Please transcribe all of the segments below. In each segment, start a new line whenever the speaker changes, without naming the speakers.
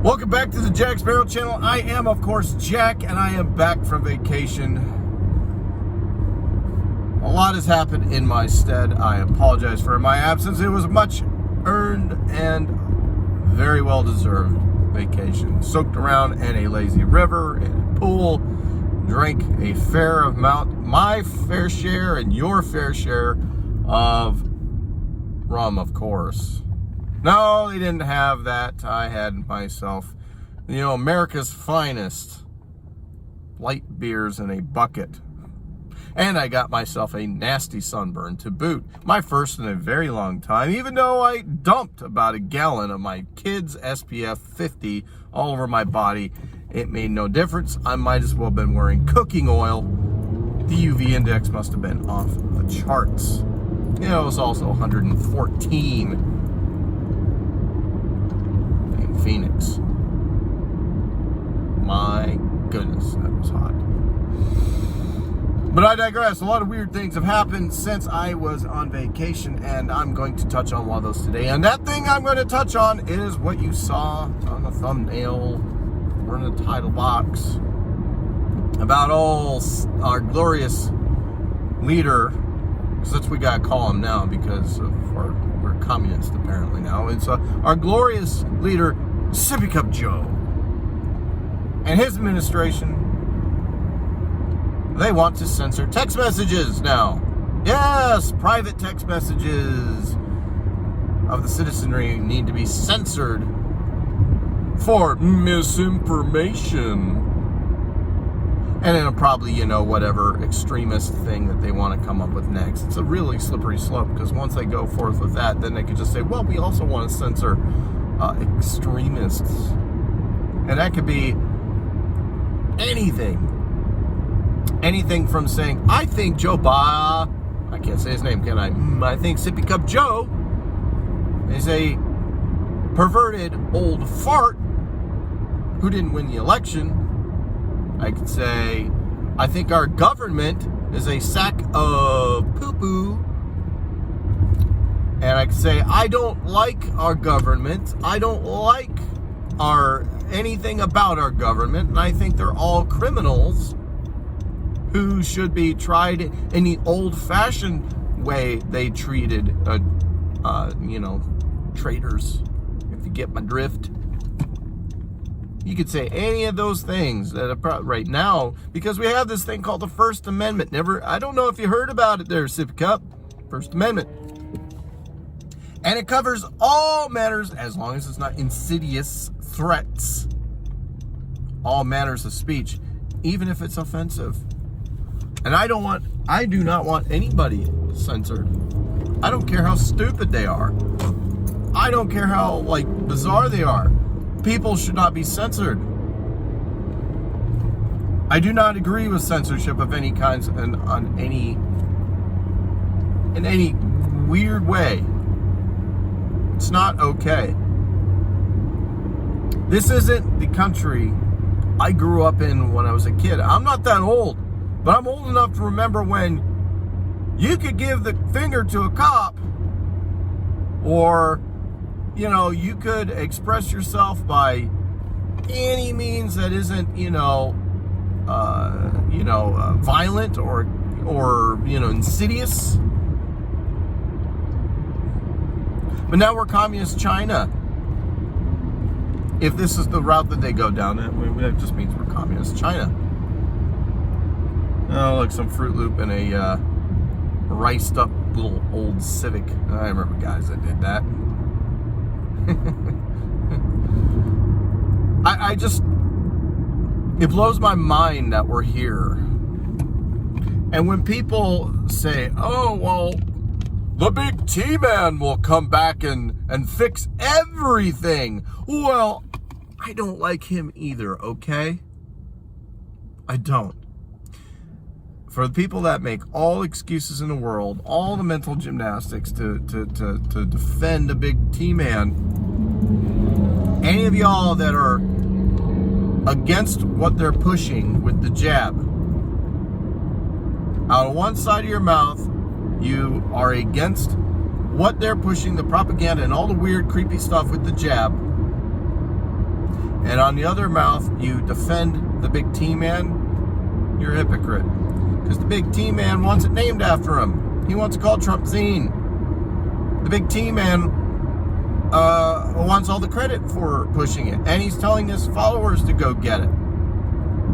Welcome back to the Jack Sparrow channel. I am, of course, Jack, and I am back from vacation. A lot has happened in my stead. I apologize for my absence. It was much earned and very well deserved vacation. Soaked around in a lazy river, in a pool, drank a fair amount, my fair share and your fair share of rum, of course. No, they didn't have that. I had myself, America's finest light beers in a bucket. And I got myself a nasty sunburn to boot. My first in a very long time, even though I dumped about a gallon of my kids' SPF 50 all over my body. It made no difference. I might as well have been wearing cooking oil. The UV index must have been off the charts. It was also 114 in Phoenix. My goodness, that was hot. But I digress. A lot of weird things have happened since I was on vacation, and I'm going to touch on one of those today. And that thing I'm going to touch on is what you saw on the thumbnail or in the title box about all our glorious leader, because that's what we got to call him now because we're communists apparently now. It's our glorious leader, Sippycup Joe, and his administration. They want to censor text messages now. Yes, private text messages of the citizenry need to be censored for misinformation. And then probably, whatever extremist thing that they want to come up with next. It's a really slippery slope, because once they go forth with that, then they could just say, well, we also want to censor extremists. And that could be anything. Anything from saying, I think I can't say his name, can I? I think Sippycup Joe is a perverted old fart who didn't win the election. I could say, I think our government is a sack of poo-poo. And I could say, I don't like our government. I don't like anything about our government. And I think they're all criminals who should be tried in the old-fashioned way they treated, traitors, if you get my drift. You could say any of those things that are right now, because we have this thing called the First Amendment. I don't know if you heard about it there, Sippycup. First Amendment. And it covers all matters, as long as it's not insidious threats. All matters of speech, even if it's offensive. And I do not want anybody censored. I don't care how stupid they are. I don't care how, bizarre they are. People should not be censored. I do not agree with censorship of any kinds in any weird way. It's not okay. This isn't the country I grew up in when I was a kid. I'm not that old. But I'm old enough to remember when you could give the finger to a cop, or, you could express yourself by any means that isn't, violent or insidious. But now we're communist China. If this is the route that they go down, that just means we're communist China. Oh, look, some Fruit Loop and a riced up little old Civic. I remember guys that did that. It blows my mind that we're here. And when people say, oh, well, the big T-Man will come back and fix everything. Well, I don't like him either, okay? I don't. For the people that make all excuses in the world, all the mental gymnastics to defend a big T-Man, any of y'all that are against what they're pushing with the jab, out of one side of your mouth, you are against what they're pushing, the propaganda and all the weird, creepy stuff with the jab. and on the other mouth you defend the big T man, you're a hypocrite. Because the big T man wants it named after him. He wants to call Trump Zine. The big T man wants all the credit for pushing it, and he's telling his followers to go get it.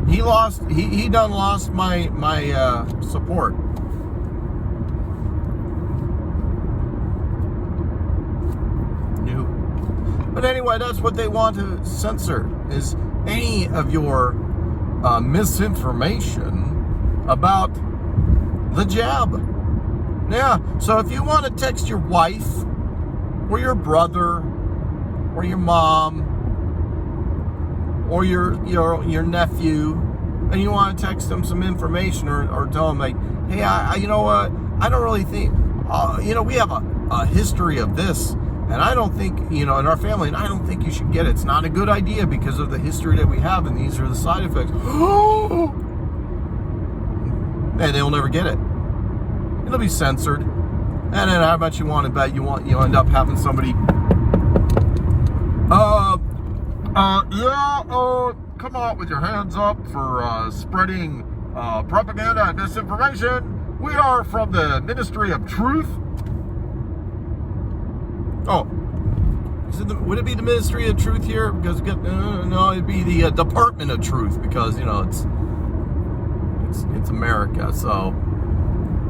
He done lost my support. But anyway, that's what they want to censor, is any of your misinformation about the jab. Yeah, so if you want to text your wife or your brother or your mom or your nephew, and you want to text them some information or tell them, like, hey, you know what, I don't really think, we have a history of this, and I don't think, in our family, and I don't think you should get it. It's not a good idea because of the history that we have, and these are the side effects. And they'll never get it. It'll be censored. And then how much you want to bet you end up having somebody, come on with your hands up for spreading propaganda and misinformation. We are from the Ministry of Truth. Oh, would it be the Ministry of Truth here? Because no, it'd be the Department of Truth, because it's America. So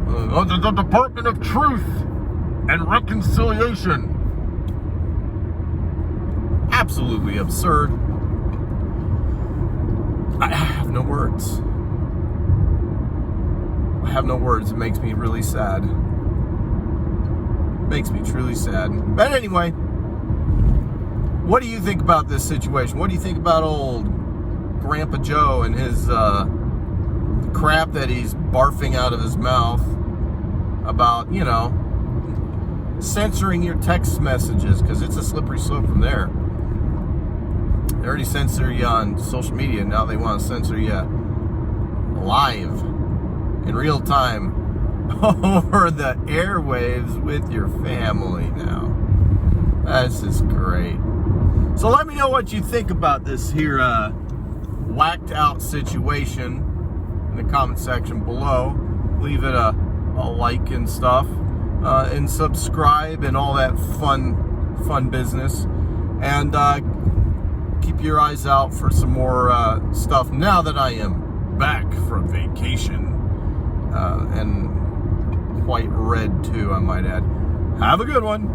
the Department of Truth and Reconciliation. Absolutely absurd. I have no words. I have no words. It makes me really sad. Makes me truly sad. But anyway, what do you think about this situation? What do you think about old Grandpa Joe and his crap that he's barfing out of his mouth about, censoring your text messages, because it's a slippery slope from there. They already censor you on social media, now they want to censor you live in real time over the airwaves with your family now. That's just great. So let me know what you think about this here whacked out situation in the comment section below. Leave it a like and stuff, and subscribe and all that fun business. And keep your eyes out for some more stuff now that I am back from vacation, and quite red too, I might add. Have a good one.